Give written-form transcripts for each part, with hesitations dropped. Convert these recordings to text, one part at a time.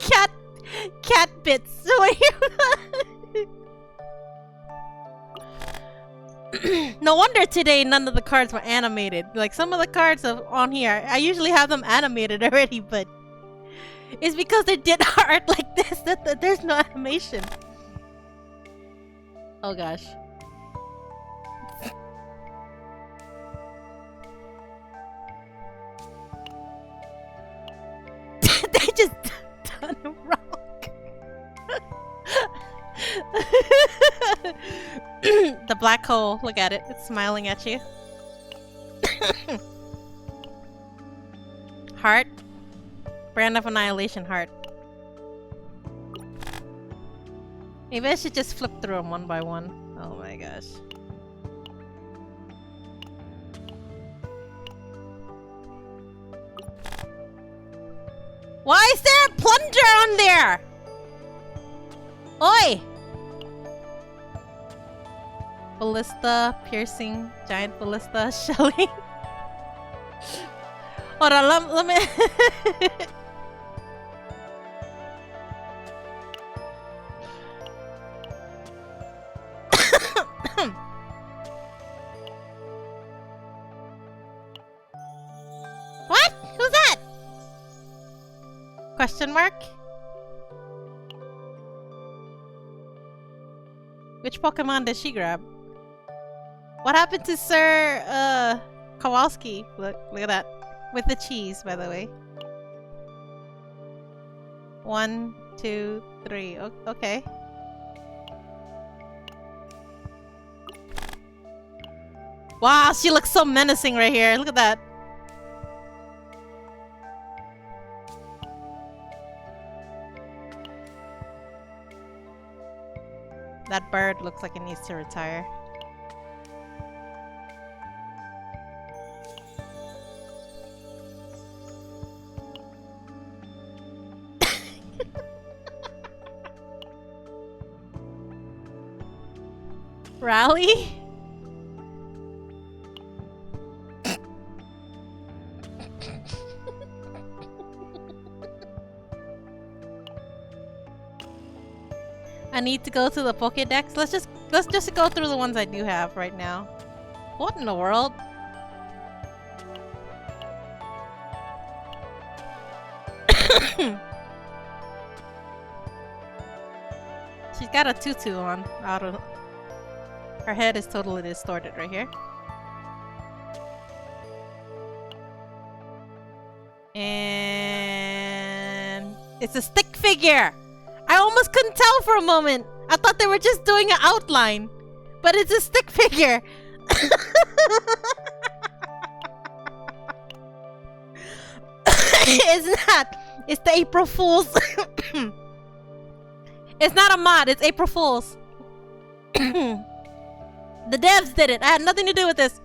cat bits. No wonder today none of the cards were animated. Like some of the cards on here, I usually have them animated already, but it's because they did art like this that there's no animation. Oh gosh. They just done it wrong. The black hole, look at it. It's smiling at you. Heart. Brand of Annihilation heart. Maybe I should just flip through them one by one. Oh my gosh. Why is there a plunger on there? Oi! Ballista, piercing, giant ballista, shelling. Hold on, let me... What? Who's that? Question mark? Which Pokemon did she grab? What happened to Sir, Kowalski? Look at that. With the cheese, by the way. 1, 2, 3. Okay. Wow, she looks so menacing right here. Look at that. That bird looks like it needs to retire. Rally? I need to go to the Pokédex. Let's just go through the ones I do have right now. What in the world? She's got a tutu on. Her head is totally distorted right here. And it's a stick figure. I almost couldn't tell for a moment. I thought they were just doing an outline, but it's a stick figure. It's not. It's the April Fool's. It's not a mod. It's April Fool's. The devs did it. I had nothing to do with this.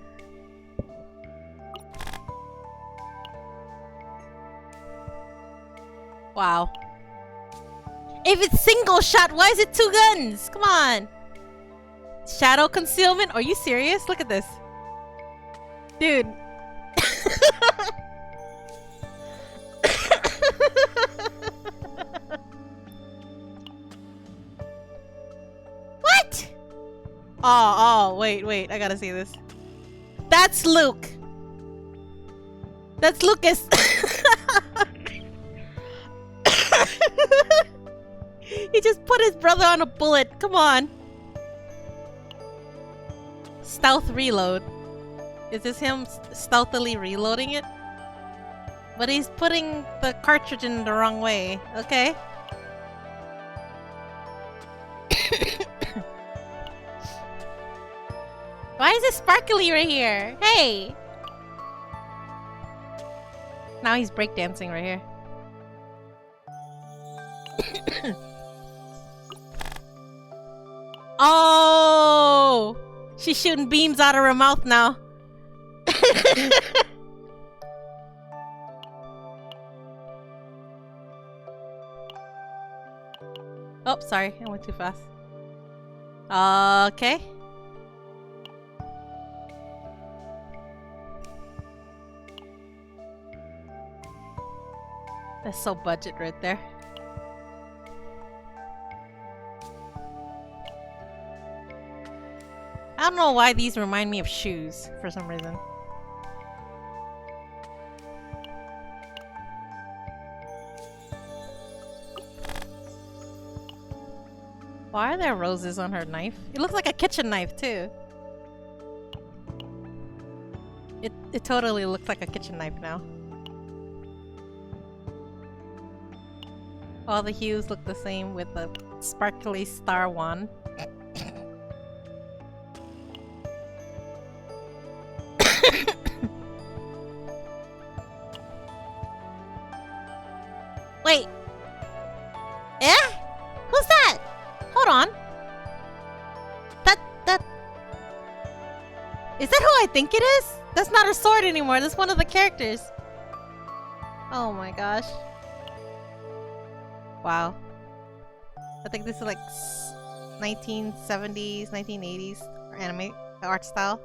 Wow. If it's single shot, why is it 2 guns? Come on. Shadow concealment? Are you serious? Look at this. Dude. What? Oh, wait. I gotta see this. That's Luke. That's Lucas. He just put his brother on a bullet. Come on. Stealth reload. Is this him stealthily reloading it? But he's putting the cartridge in the wrong way. Okay. Why is it sparkly right here? Hey! Now he's breakdancing right here. Oh! She's shooting beams out of her mouth now. Oh, sorry. I went too fast. Okay. That's so budget right there. don't know why these remind me of shoes for some reason. Why are there roses on her knife? It looks like a kitchen knife too. It totally looks like a kitchen knife now. All the hues look the same with the sparkly star one. Wait. Eh? Who's that? Hold on. That... Is that who I think it is? That's not her sword anymore. That's one of the characters. Oh my gosh. Wow. I think this is like 1970s, 1980s anime art style.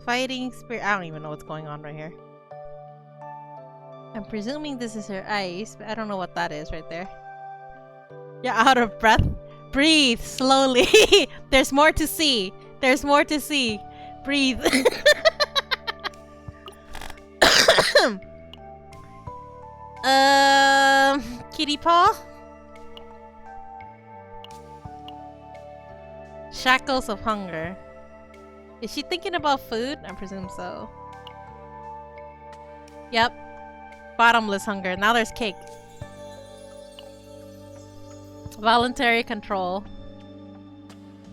Fighting spirit. I don't even know what's going on right here. I'm presuming this is her eyes, but I don't know what that is right there. You're out of breath? Breathe slowly. There's more to see. There's more to see. Breathe. Kitty paw? Shackles of hunger. Is she thinking about food? I presume so. Yep. Bottomless hunger. Now there's cake. Voluntary control.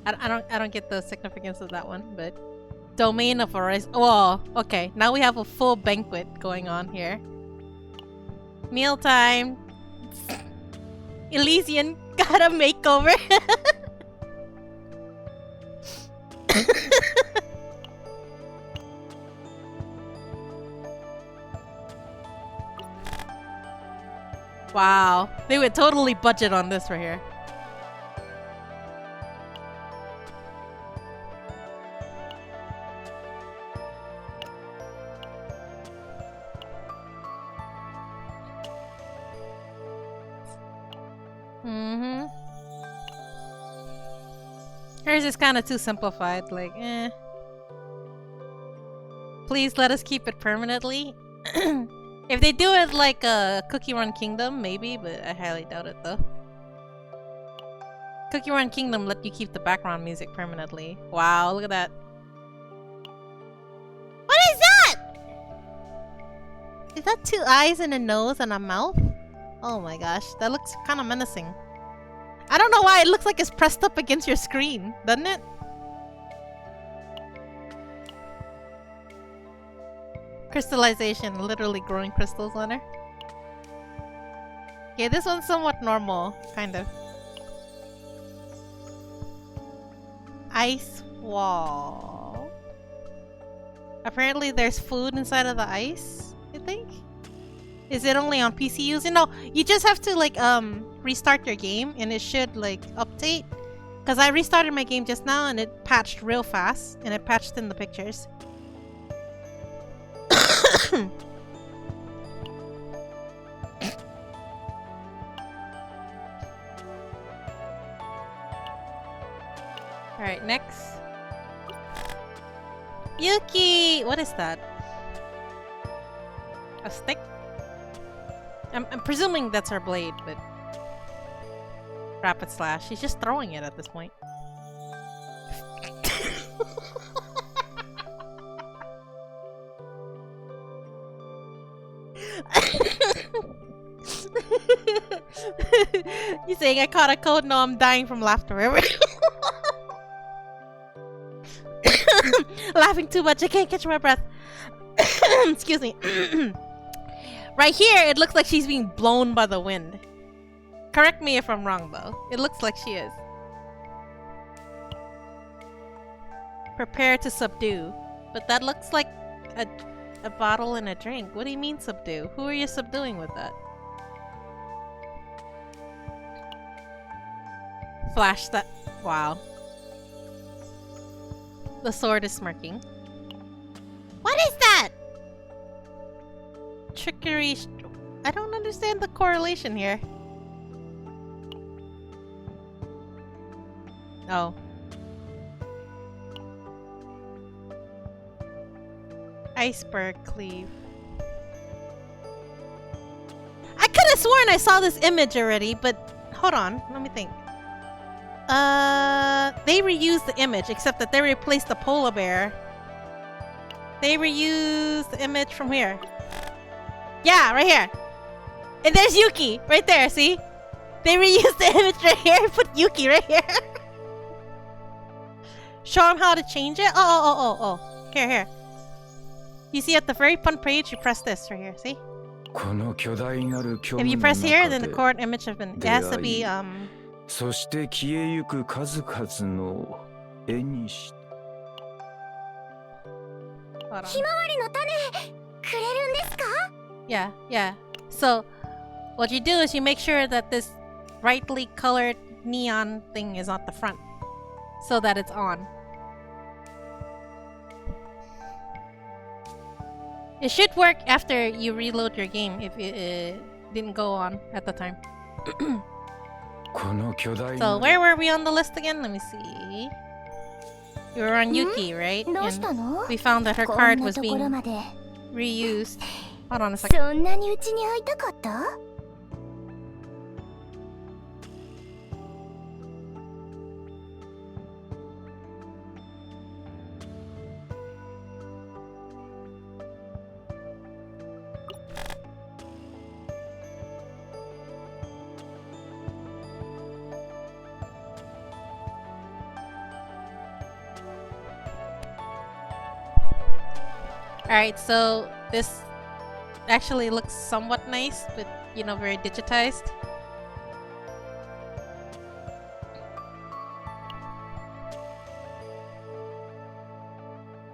I don't get the significance of that one, but domain of horizon. Oh, okay. Now we have a full banquet going on here. Mealtime. Elysian got a makeover. Wow, they would totally budget on this right here. Hers is kind of too simplified, like, eh. Please let us keep it permanently. If they do it like a Cookie Run Kingdom, maybe, but I highly doubt it though. Cookie Run Kingdom let you keep the background music permanently. Wow, look at that. What is that? Is that two eyes and a nose and a mouth? Oh my gosh, that looks kind of menacing. I don't know why it looks like it's pressed up against your screen, doesn't it? Crystallization, literally growing crystals on her. Okay, this one's somewhat normal, kind of. Ice wall. Apparently there's food inside of the ice, I think? Is it only on PC using? No, you just have to like restart your game and it should like update. Because I restarted my game just now and it patched real fast and it patched in the pictures. Alright, next. Yuki! What is that? A stick? I'm presuming that's her blade, but... Rapid slash. She's just throwing it at this point. You saying I caught a cold? No, I'm dying from laughter. Laughing too much, I can't catch my breath. Excuse me. Right here, it looks like she's being blown by the wind. Correct me if I'm wrong, though. It looks like she is. Prepare to subdue. But that looks like a bottle and a drink. What do you mean subdue? Who are you subduing with that? Flash that. Wow. The sword is smirking. What is that? Trickery. I don't understand the correlation here. Oh. Iceberg cleave. I could have sworn I saw this image already, but hold on, let me think. They reused the image, except that they replaced the polar bear. They reused the image from here. Yeah, right here. And there's Yuki, right there, see? They reused the image right here and put Yuki right here. Show him how to change it? Oh. Here. You see at the very front page, you press this right here, see? If you press here, then the current image has been... It has to be, Hold on. Yeah. So, what you do is you make sure that this brightly colored neon thing is on the front. So that it's on. It should work after you reload your game if it didn't go on at the time. So where were we on the list again? Let me see. We were on Yuki, right? And we found that her card was being reused. Hold on a second. Alright, so this actually looks somewhat nice, but you know, very digitized.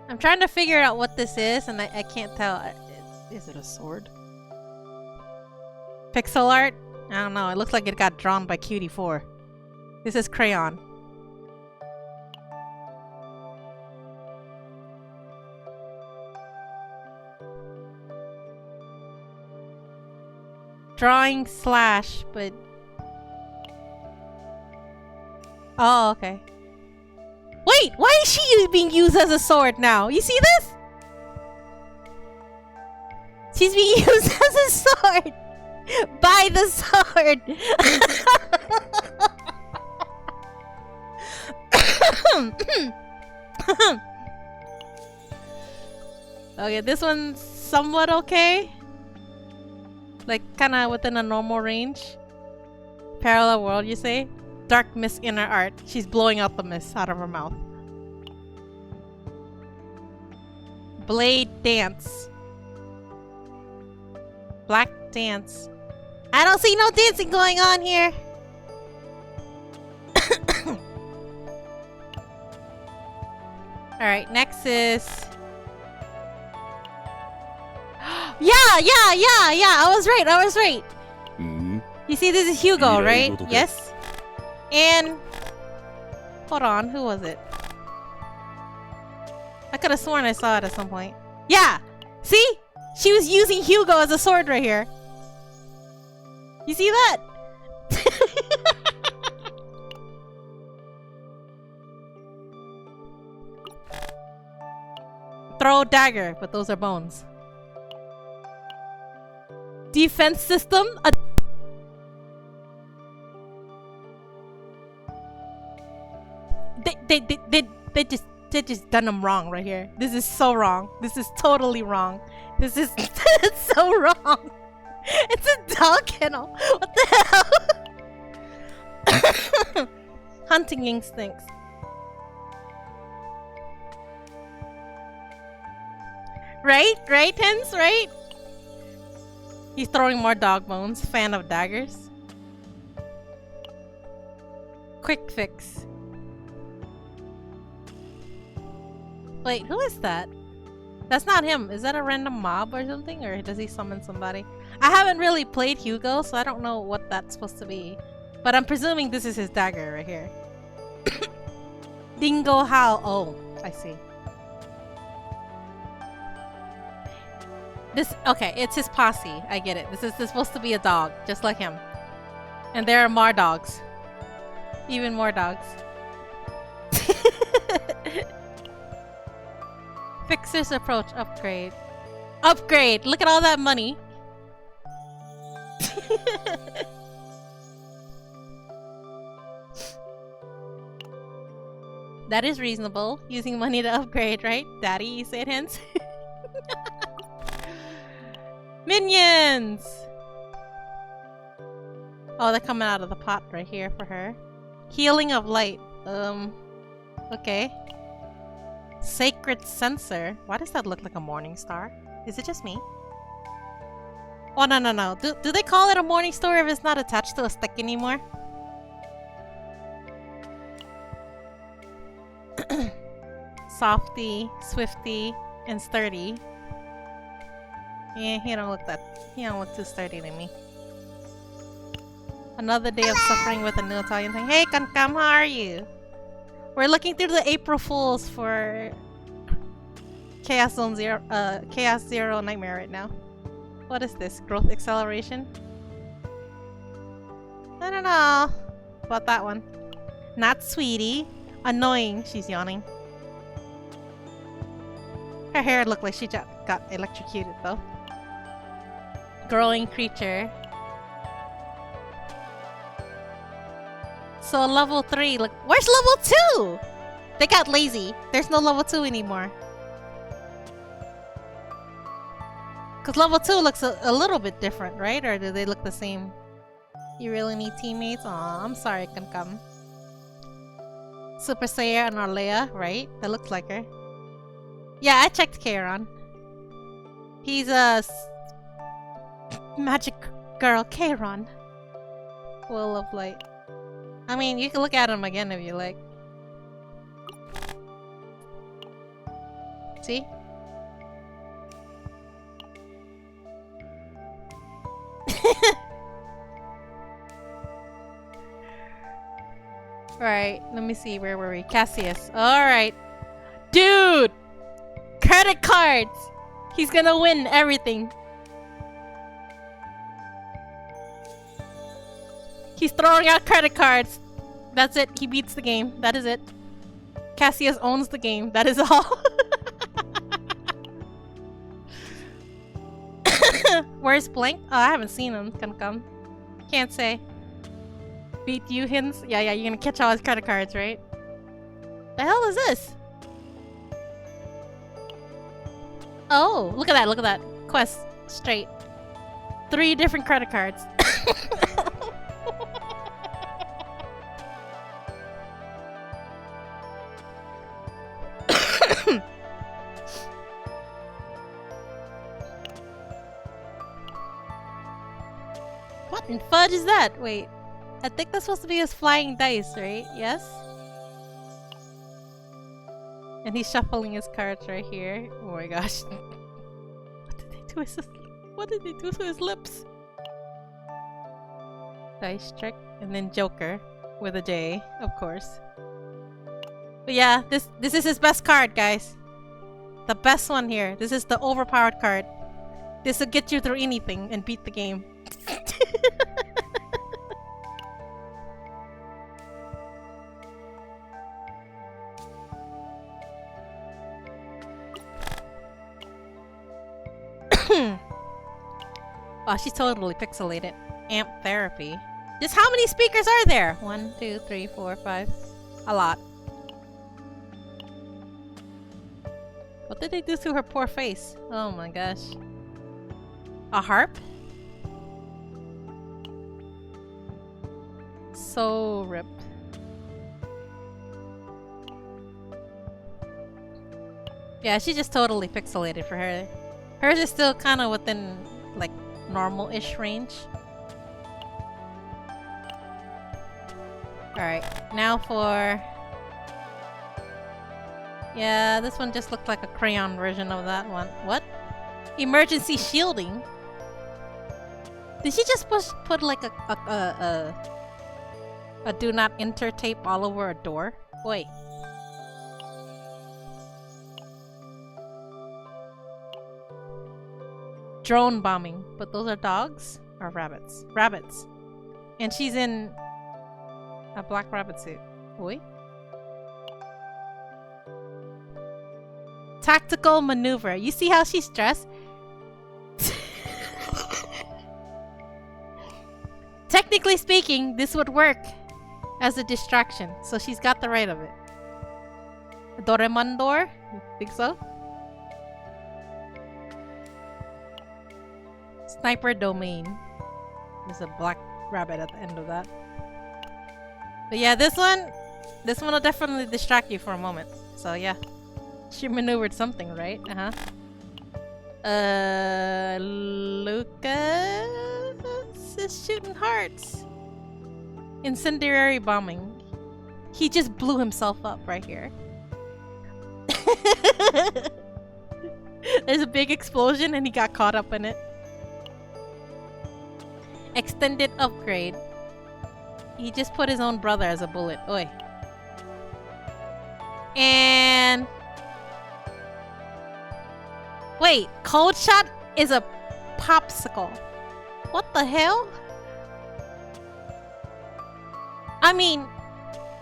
I'm trying to figure out what this is, and I can't tell. Is it a sword? Pixel art? I don't know. It looks like it got drawn by Cutie4. This is crayon. Drawing slash, but... Oh, okay. Wait! Why is she being used as a sword now? You see this? She's being used as a sword! By the sword! Okay, this one's somewhat okay. Like, kinda within a normal range. Parallel world, you say? Dark mist inner art. She's blowing out the mist out of her mouth. Blade dance. Black dance. I don't see no dancing going on here! Alright, next is... Yeah! I was right! You see, this is Hugo, right? Yes? And... Hold on, who was it? I could have sworn I saw it at some point. Yeah! See? She was using Hugo as a sword right here. You see that? Throw dagger, but those are bones. Defense system? They just done them wrong right here. This is so wrong. This is totally wrong. This is it's so wrong. It's a dog kennel. What the hell? Hunting instincts. Right, Hens, right? He's throwing more dog bones. Fan of daggers. Quick fix. Wait, who is that? That's not him. Is that a random mob or something? Or does he summon somebody? I haven't really played Hugo, so I don't know what that's supposed to be. But I'm presuming this is his dagger right here. Dingo Howl. Oh, I see. Okay, it's his posse. I get it. This is supposed to be a dog, just like him. And there are more dogs. Even more dogs. Fixer's approach. Upgrade. Upgrade! Look at all that money. That is reasonable. Using money to upgrade, right? Daddy, you said hence. Minions! Oh, they're coming out of the pot right here for her. Healing of light. Okay. Sacred sensor. Why does that look like a morning star? Is it just me? Oh, no. Do they call it a morning star if it's not attached to a stick anymore? Softy, swifty, and sturdy. Yeah, he don't look too sturdy to me. Another day of suffering with a new Italian thing. Hey, Kankam, how are you? We're looking through the April Fools for Chaos Zero Nightmare right now. What is this? Growth acceleration? I don't know about that one. Not sweetie. Annoying. She's yawning. Her hair looked like she just got electrocuted though. Growing creature. So level 3, look, where's level 2? They got lazy. There's no level 2 anymore. Cause level 2 looks a little bit different, right? Or do they look the same? You really need teammates? Aw, I'm sorry, Kankam. Super Saiyan and Arlea, right? That looks like her. Yeah, I checked Kairon. He's a magic girl, Kairon. Will of light. I mean, you can look at him again if you like. See? Alright, let me see. Where were we? Cassius. Alright. Dude! Credit cards! He's gonna win everything. He's throwing out credit cards. That's it. He beats the game. That is it. Cassius owns the game. That is all. Where's Blank? Oh, I haven't seen him. Come. Can't say. Beat you, Hints? Yeah, you're gonna catch all his credit cards, right? The hell is this? Oh, look at that. Quest. Straight. 3 different credit cards. What in fudge is that? Wait. I think that's supposed to be his flying dice, right? Yes? And he's shuffling his cards right here. Oh my gosh. What did they do to his lips? Dice trick. And then Joker. With a J, of course. But yeah, this is his best card, guys. The best one here. This is the overpowered card. This will get you through anything and beat the game. Oh, she's totally pixelated. Amp therapy. Just how many speakers are there? 1, 2, 3, 4, 5. A lot. What did they do to her poor face? Oh my gosh. A harp? So ripped. Yeah, she's just totally pixelated for her. Hers is still kind of within, like, normal-ish range. Alright, now for... Yeah, this one just looked like a crayon version of that one. What? Emergency shielding? Did she just put like a do not enter tape all over a door? Wait. Drone bombing. But those are dogs? Or rabbits? Rabbits. And she's in a black rabbit suit. Oi? Tactical maneuver. You see how she's dressed? Technically speaking, this would work as a distraction. So she's got the right of it. Doraemon door? You think so? Sniper domain. There's a black rabbit at the end of that. But yeah, this one will definitely distract you for a moment. So yeah. She maneuvered something, right? Lucas is shooting hearts. Incendiary bombing. He just blew himself up right here. There's a big explosion and he got caught up in it. Extended upgrade. He just put his own brother as a bullet. Oi. And... wait, cold shot is a popsicle. What the hell? I mean,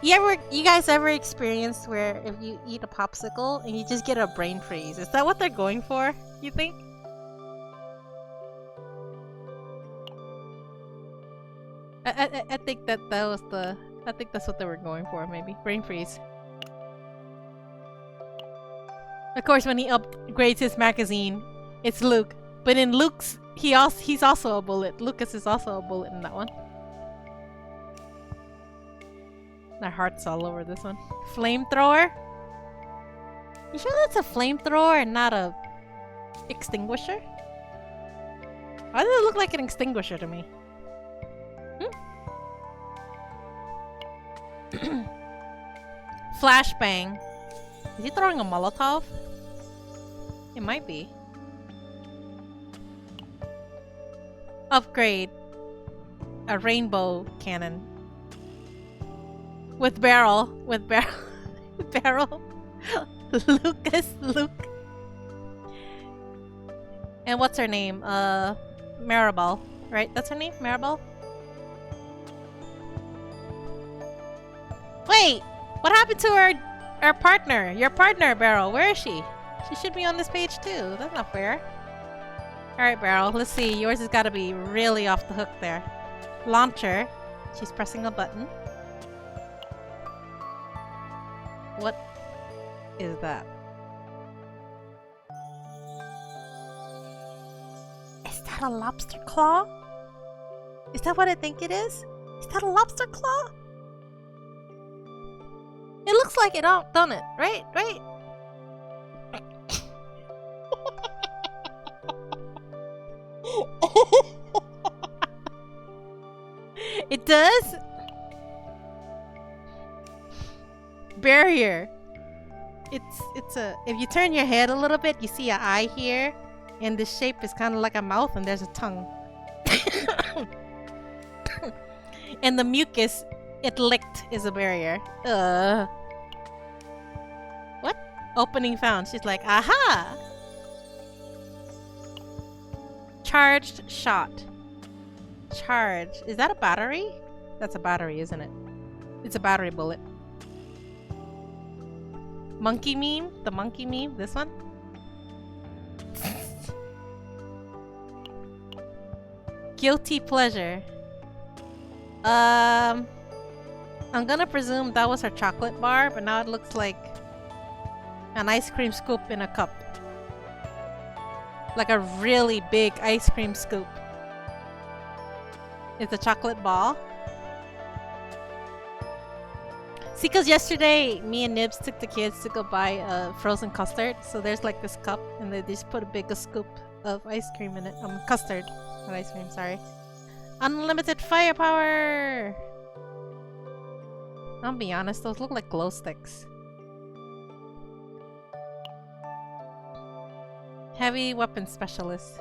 you guys ever experienced where if you eat a popsicle and you just get a brain freeze? Is that what they're going for, you think? I think that was the... I think that's what they were going for, maybe. Brain freeze. Of course, when he upgrades his magazine, it's Luke. But in Luke's, he's also a bullet. Lucas is also a bullet in that one. Their heart's all over this one. Flamethrower? You sure that's a flamethrower and not a extinguisher? Why does it look like an extinguisher to me? Flashbang. Is he throwing a Molotov? It might be. Upgrade. A rainbow cannon. With barrel. Barrel. Luke. And what's her name? Maribel. Right? That's her name? Maribel? Wait! What happened to our partner? Your partner, Barrel. Where is she? She should be on this page too. That's not fair. Alright, Barrel. Let's see. Yours has got to be really off the hook there. Launcher. She's pressing a button. What is that? Is that a lobster claw? Is that what I think it is? Is that a lobster claw? It looks like it, don't it? Right? Right? It does? Barrier. It's a... if you turn your head a little bit, you see an eye here. And the shape is kind of like a mouth and there's a tongue. And the mucus it licked is a barrier. What? Opening found. She's like, aha! Charged shot. Charge. Is that a battery? That's a battery, isn't it? It's a battery bullet. Monkey meme? The monkey meme? This one? Guilty pleasure. I'm gonna presume that was her chocolate bar, but now it looks like an ice cream scoop in a cup. Like a really big ice cream scoop. It's a chocolate ball. See, because yesterday, me and Nibs took the kids to go buy frozen custard. So there's like this cup, and they just put a big scoop of ice cream in it. Custard. Not ice cream, sorry. Unlimited firepower! I'll be honest, those look like glow sticks. Heavy weapon specialist.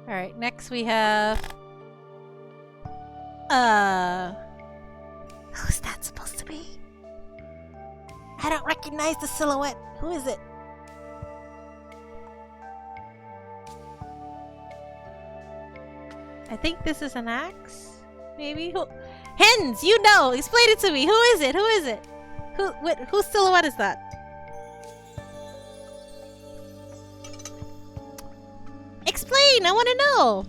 Alright, next we have... who's that supposed to be? I don't recognize the silhouette. Who is it? I think this is an axe? Maybe? Who? Hens! You know! Explain it to me! Who is it? Who is it? Whose silhouette is that? Explain! I want to know!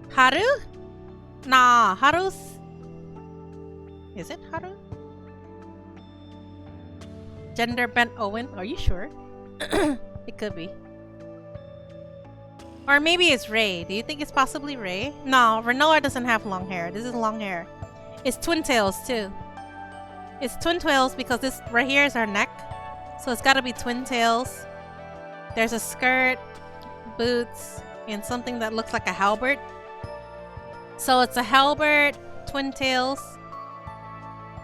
Haru? Nah, Haru's... Is it Haru? Gender bent Owen? Are you sure? It could be. Or maybe it's Ray. Do you think it's possibly Ray? No, Renoa doesn't have long hair. This is long hair. It's twin tails too. It's twin tails because this right here is her neck. So it's gotta be twin tails. There's a skirt, boots, and something that looks like a halberd. So it's a halberd, twin tails,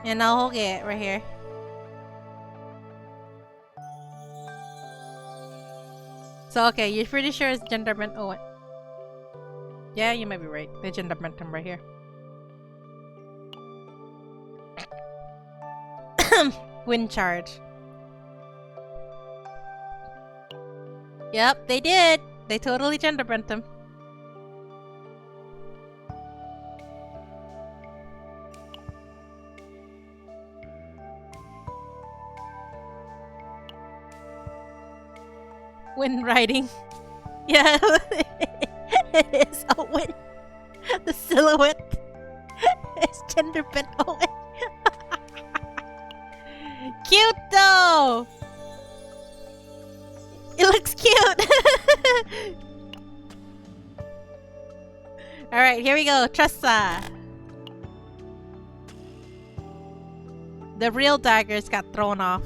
and I'll get it right here. So okay, you're pretty sure it's gender bent Owen. Yeah, you might be right. They gender bent him right here. Wind charge. Yep, they did. They totally gender bent him. Wind riding. Yeah, it is Owen. The silhouette is gender bent Owen. Cute though! It looks cute! Alright, here we go. Tressa! The real daggers got thrown off.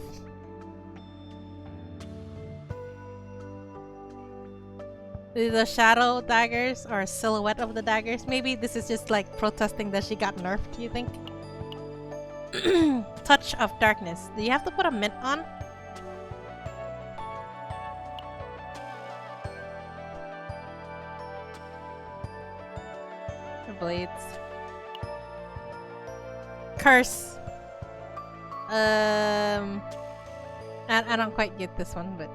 The shadow daggers or silhouette of the daggers. Maybe this is just like protesting that she got nerfed, you think? Touch of darkness. Do you have to put a mint on? The blades. Curse. I don't quite get this one, but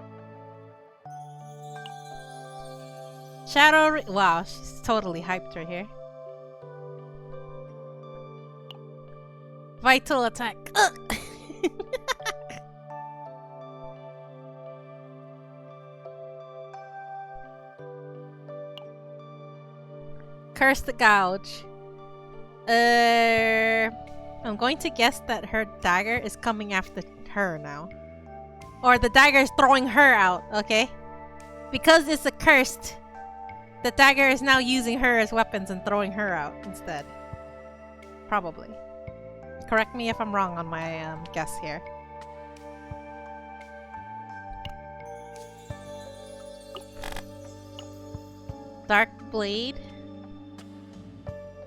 Shadow. Wow, she's totally hyped right here. Vital attack. Curse the gouge. I'm going to guess that her dagger is coming after her now. Or the dagger is throwing her out, okay? Because it's a cursed, the dagger is now using her as weapons and throwing her out instead. Probably. Correct me if I'm wrong on my guess here. Dark blade.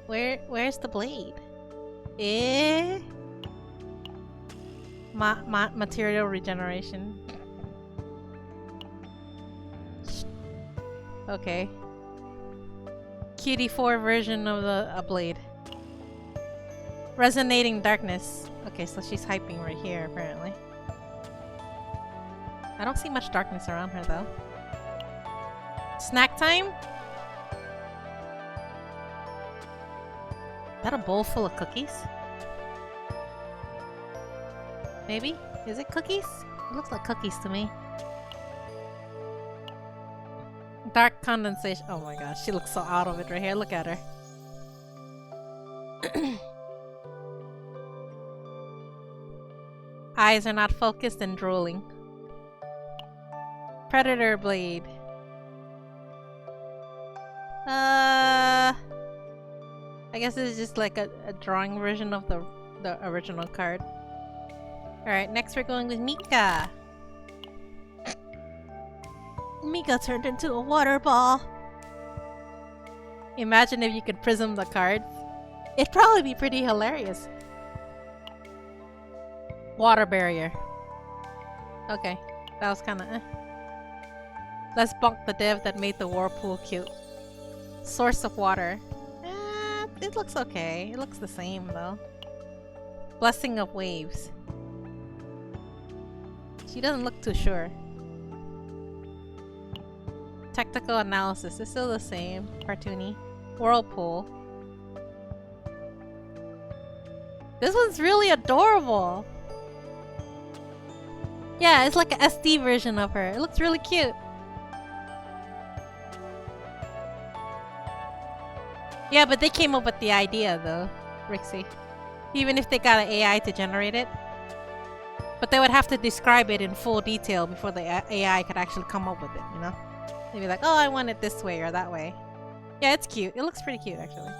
Where's the blade? Material regeneration. Okay. QD4 version of a blade. Resonating darkness. Okay, so she's hyping right here apparently. I don't see much darkness around her though. Snack time? Is that a bowl full of cookies? Maybe? Is it cookies? It looks like cookies to me. Dark condensation. Oh my gosh, she looks so out of it right here. Look at her. Eyes are not focused and drooling. Predator blade. I guess it's just like a drawing version of the original card. Alright, next we're going with Mika. Mika turned into a water ball. Imagine if you could prism the cards. It'd probably be pretty hilarious. Water barrier. Okay, that was kinda eh. Let's bonk the dev that made the whirlpool cute. Source of water. It looks okay. It looks the same though. Blessing of waves. She doesn't look too sure. Technical analysis is still the same. Cartoony. Whirlpool. This one's really adorable. Yeah, it's like an SD version of her. It looks really cute. Yeah, but they came up with the idea though, Rixie. Even if they got an AI to generate it. But they would have to describe it in full detail before the AI could actually come up with it, you know? They'd be like, oh, I want it this way or that way. Yeah, it's cute. It looks pretty cute, actually.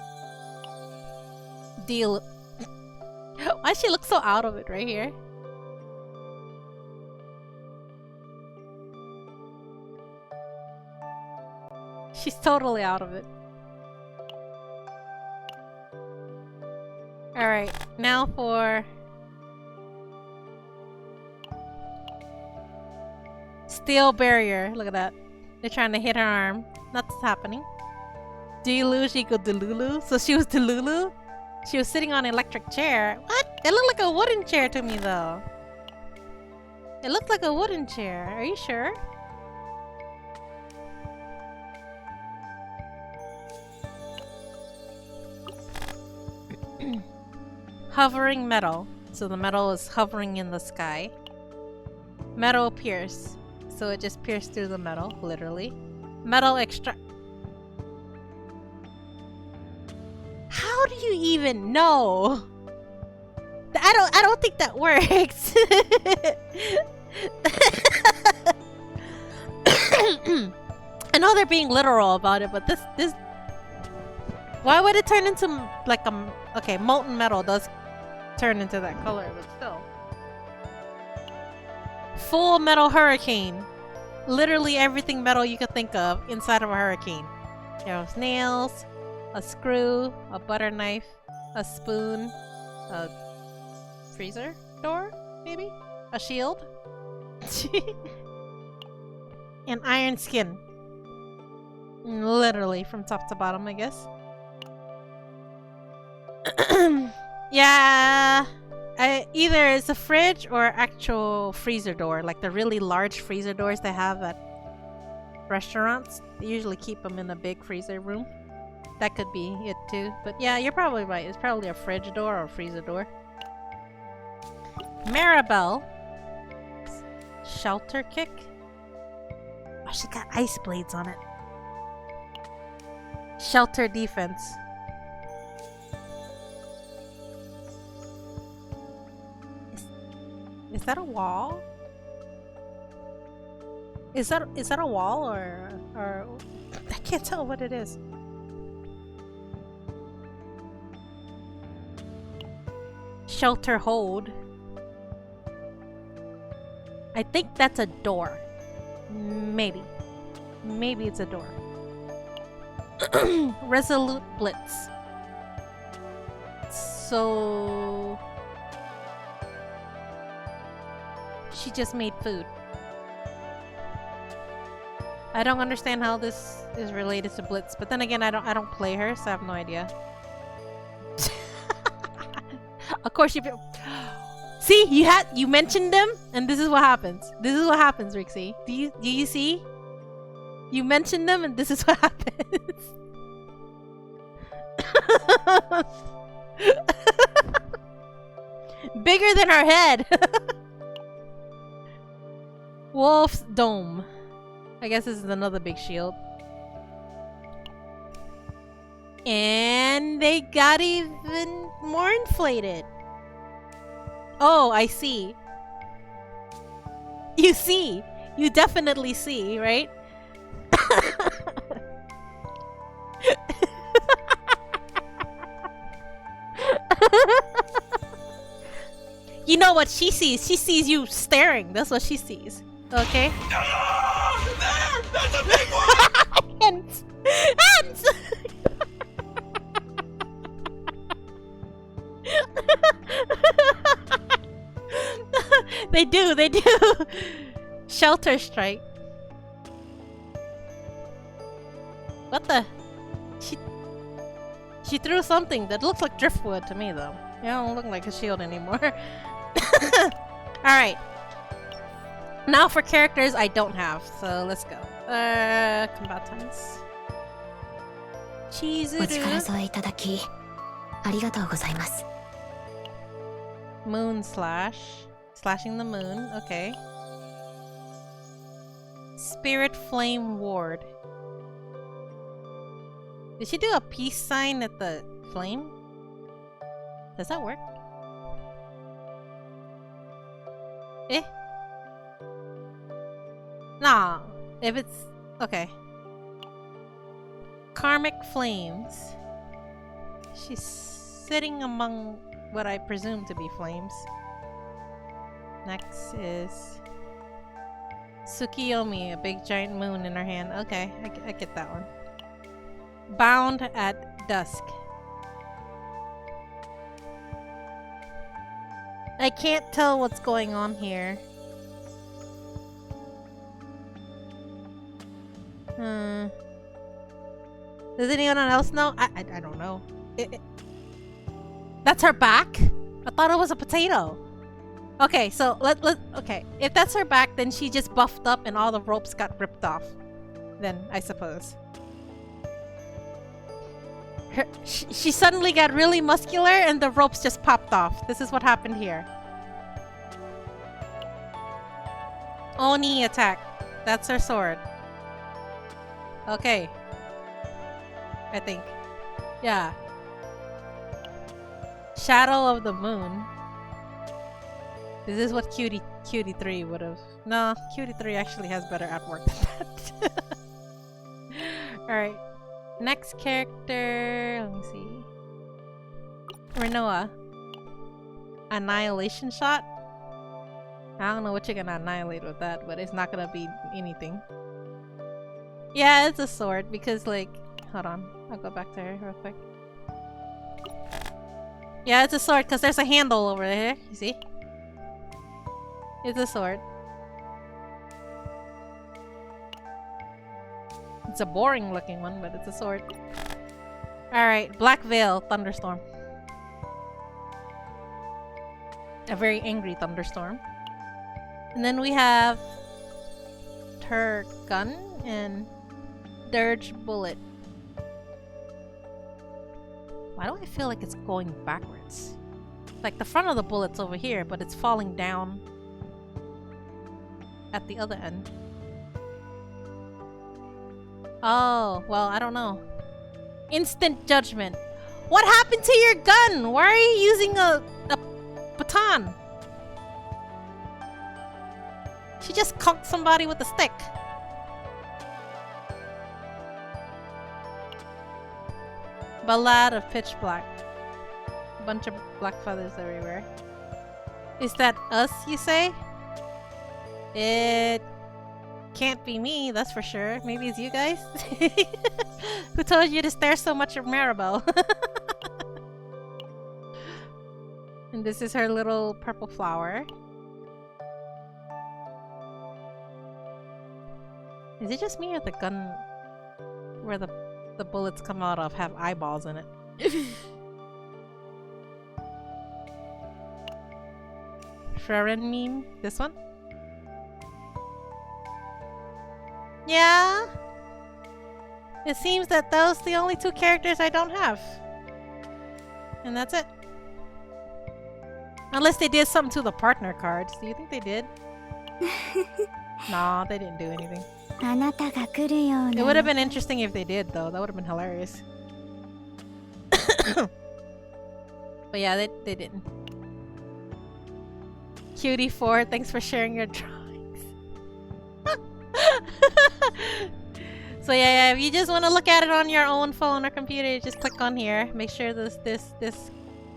Deal. Why does she look so out of it right here? She's totally out of it. Alright, now for... Steel barrier. Look at that. They're trying to hit her arm. Nothing's happening. Delulu equal Delulu? So she was Delulu? She was sitting on an electric chair. What? It looked like a wooden chair to me though. It looked like a wooden chair. Are you sure? Hovering metal. So the metal is hovering in the sky. Metal pierce. So it just pierced through the metal, literally. Metal extract. How do you even know? I don't think that works. I know they're being literal about it, but this why would it turn into like a okay, molten metal does turn into that color, but still. Full metal hurricane. Literally everything metal you could think of inside of a hurricane. There's nails, a screw, a butter knife, a spoon, a freezer door, maybe? A shield? An iron skin. Literally from top to bottom, I guess. Yeah. Either it's a fridge or actual freezer door, like the really large freezer doors they have at restaurants. They usually keep them in a big freezer room. That could be it too. But yeah, you're probably right. It's probably a fridge door or a freezer door. Maribel. Shelter kick. Oh, she got ice blades on it. Shelter defense. Is that a wall? Is that a wall or I can't tell what it is. Shelter hold. I think that's a door. Maybe. Maybe it's a door. Resolute blitz. So she just made food. I don't understand how this is related to Blitz, but then again, I don't play her, so I have no idea. Of course you see, you mentioned them, and this is what happens. This is what happens, Rixie. Do you see? You mentioned them, and this is what happens. Bigger than our head. Wolf's dome. I guess this is another big shield. And they got even more inflated. Oh, I see. You see. You definitely see, right? You know what she sees? She sees you staring. That's what she sees. Okay? That's a big one! Hands! Hands! They do! Shelter strike. What the? She threw something that looks like driftwood to me though. It don't look like a shield anymore. Alright. Now for characters I don't have, so let's go. Combatants. Chizuru. Moon slash. Slashing the moon. Okay. Spirit Flame Ward. Did she do a peace sign at the flame? Does that work? Eh? Nah. If it's... Okay. Karmic Flames. She's sitting among what I presume to be flames. Next is... Tsukiyomi, a big giant moon in her hand. Okay, I get that one. Bound at dusk. I can't tell what's going on here. Does anyone else know? I don't know. That's her back? I thought it was a potato. Okay, so okay. If that's her back, then she just buffed up and all the ropes got ripped off. Then, I suppose. She suddenly got really muscular and the ropes just popped off. This is what happened here. Oni attack. That's her sword. Okay. I think. Yeah. Shadow of the Moon. This is what Cutie 3 would have. No, Cutie 3 actually has better artwork than that. Alright. Next character. Let me see. Renoa. Annihilation Shot. I don't know what you're gonna annihilate with that, but it's not gonna be anything. Yeah, it's a sword because, like, hold on. I'll go back to her real quick. Yeah, it's a sword because there's a handle over there. You see? It's a sword. It's a boring looking one, but it's a sword. Alright, Black Veil Thunderstorm. A very angry thunderstorm. And then we have her gun and Dirge Bullet. Why do I feel like it's going backwards? Like the front of the bullet's over here, but it's falling down at the other end. Oh, well, I don't know. Instant Judgment. What happened to your gun? Why are you using a baton? She just conked somebody with a stick. Ballad of Pitch Black. A bunch of black feathers everywhere. Is that us, you say? It can't be me, that's for sure. Maybe it's you guys? Who told you to stare so much at Maribel? And this is her little purple flower. Is it just me or the gun where the bullets come out of have eyeballs in it? Freren meme? This one? Yeah? It seems that those are the only two characters I don't have. And that's it. Unless they did something to the partner cards. Do you think they did? Nah, they didn't do anything. It would have been interesting if they did, though. That would have been hilarious. But yeah, they didn't. Cutie4, thanks for sharing your drawings. So yeah, if you just want to look at it on your own phone or computer, just click on here. Make sure this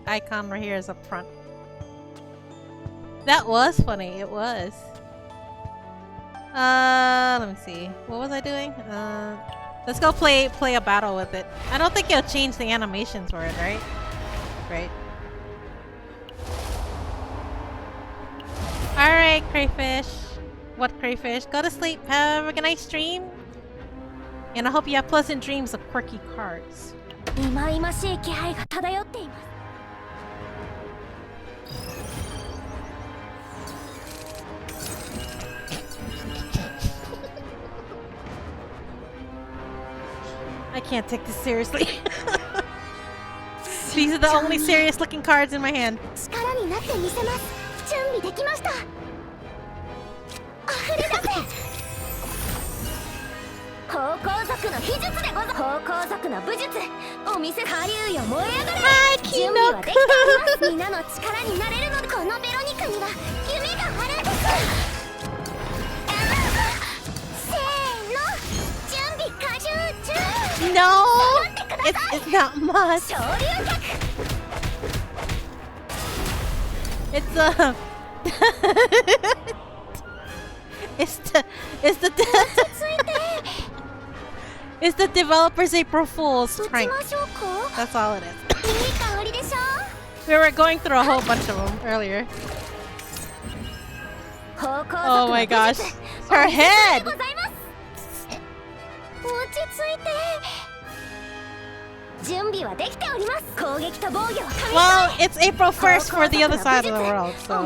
icon right here is up front. That was funny. It was. Let me see. What was I doing? Let's go play a battle with it. I don't think it'll change the animations for it, right? Right. Alright, Crayfish. What Crayfish? Go to sleep. Have a nice dream. And I hope you have pleasant dreams of quirky cards. I can't take this seriously. These are the only serious looking cards in my hand. ってみせます。準備できました。溢れ出せ。方向族の秘術でござる。方向族の武術お見せ。下流よ燃え上がれ。準備はできております。皆の力になれるので、このベロニカには夢があるんです。せーの、準備過重中。 No! It's not much. 昇竜脚。 It's a... It's the It's the developer's April Fool's prank. That's all it is. We were going through a whole bunch of them earlier. Oh my gosh. Her head! Well, it's April 1st for the other side of the world, so...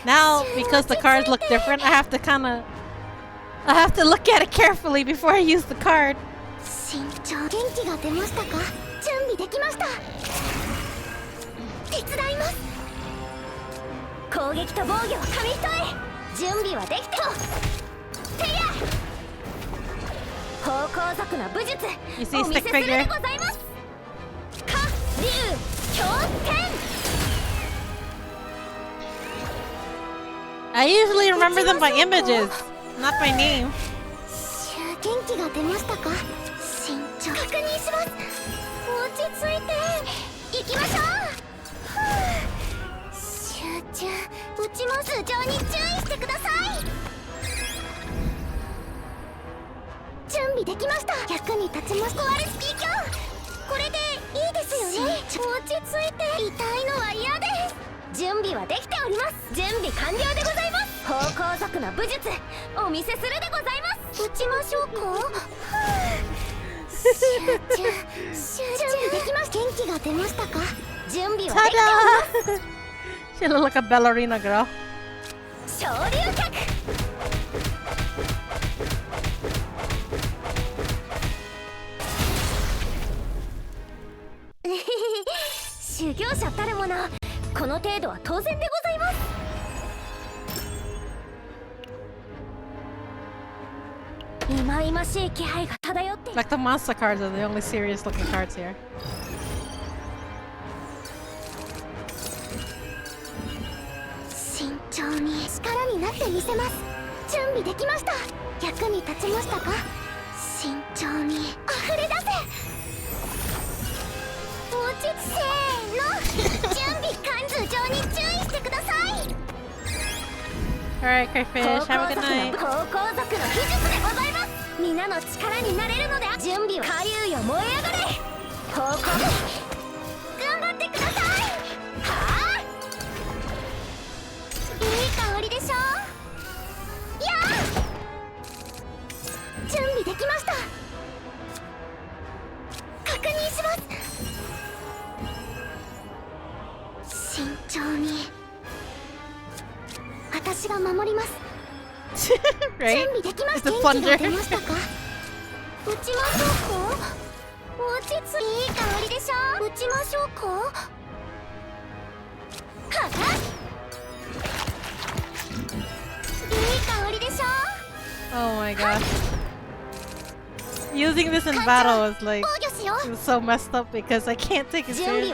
Now, because the cards look different, I have to look at it carefully before I use the card. You see stick figure? I usually remember them by images, not by name. Ta-da! She looked like a ballerina girl. Like the monster cards are the only serious looking cards here. Alright, Crayfish, have a good night. Right? It's a plunger. Oh my gosh. Using this in battle is like so messed up because I can't take it seriously.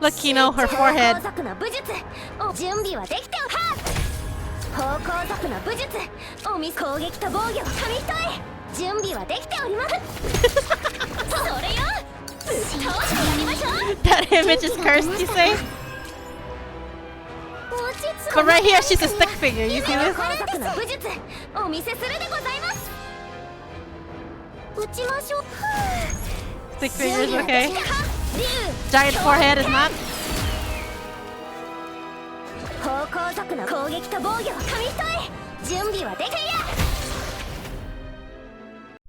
Look, you know, her forehead. That image is cursed, you say? But right here, she's a stick figure. You see this? Stick figures, okay. Giant forehead is not.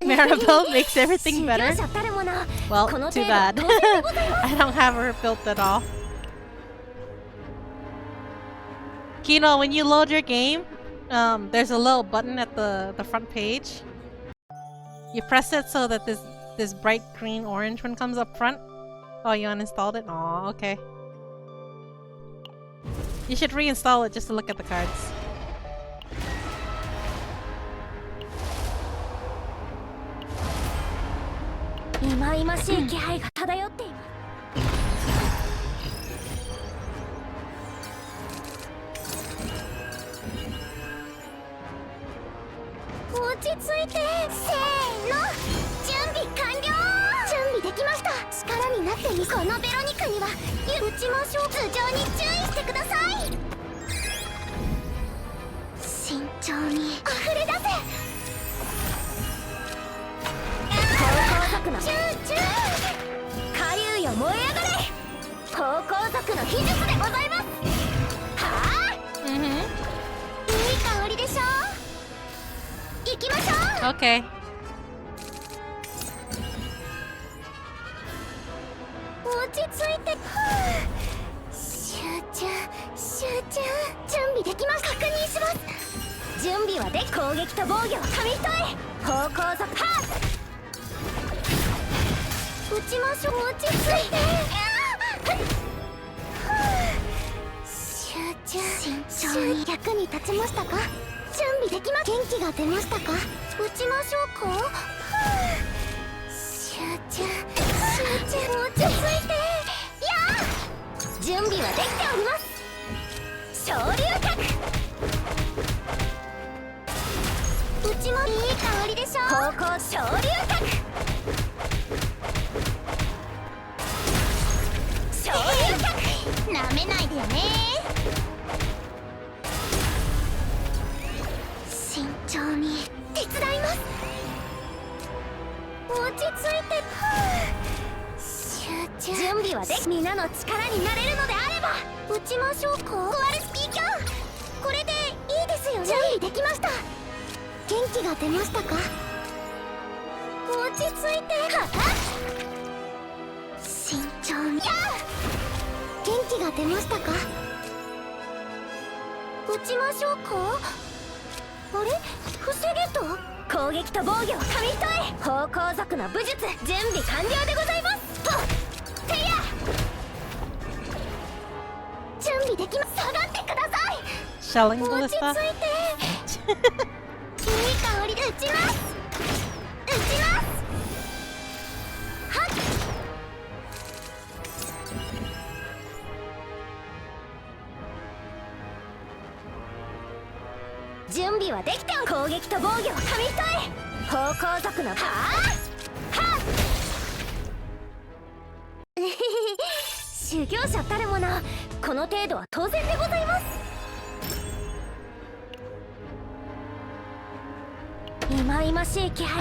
Maribel makes everything better. Well, too bad. I don't have her built at all. Kino, when you load your game, There's a little button at the front page. You press it so that this bright green orange one comes up front. Oh, you uninstalled it? Aw, okay. You should reinstall it just to look at the cards. Okay. Shelling ballista?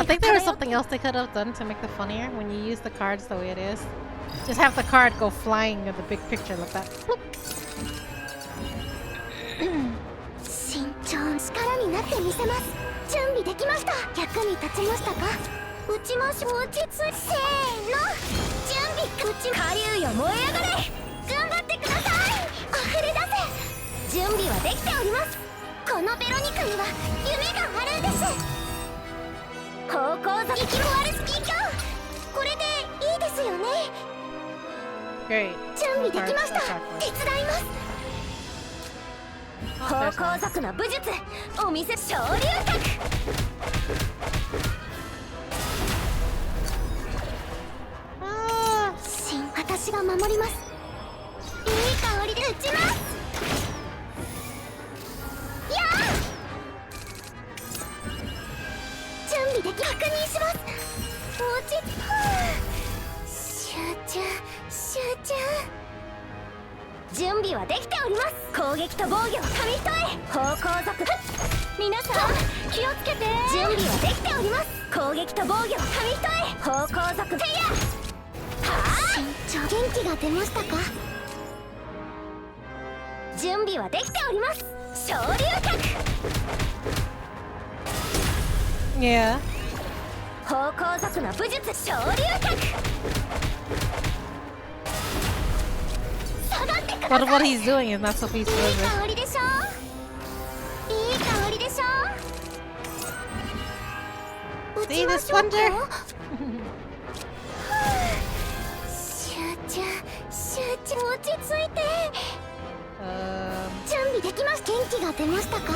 I think there was something else they could have done to make it funnier when you use the cards the way it is. Just have the card go flying in the big picture like that. Bloop. Great. Yeah. But what he's doing is not so peaceful, is it? See this plunger? 集中落ち着いて。準備できます。元気が出ましたか？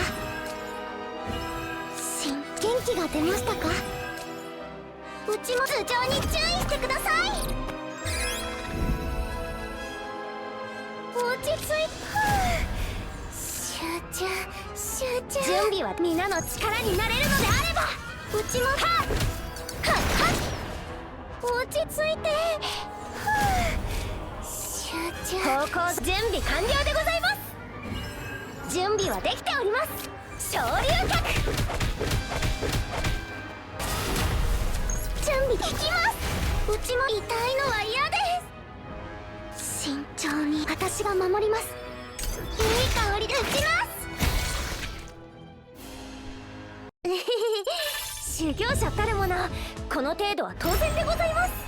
元気が出ましたか？うちも頭上に注意してください。落ち着いて。集中。準備は皆の力になれるのであれば、うちも落ち着いて。集中。方向準備完了でございます。準備はできております。昇竜脚。準備できます。うちも痛いのは嫌です。慎重に私が守ります。いい香りで打ちます。修行者たるもの、この程度は当然でございます。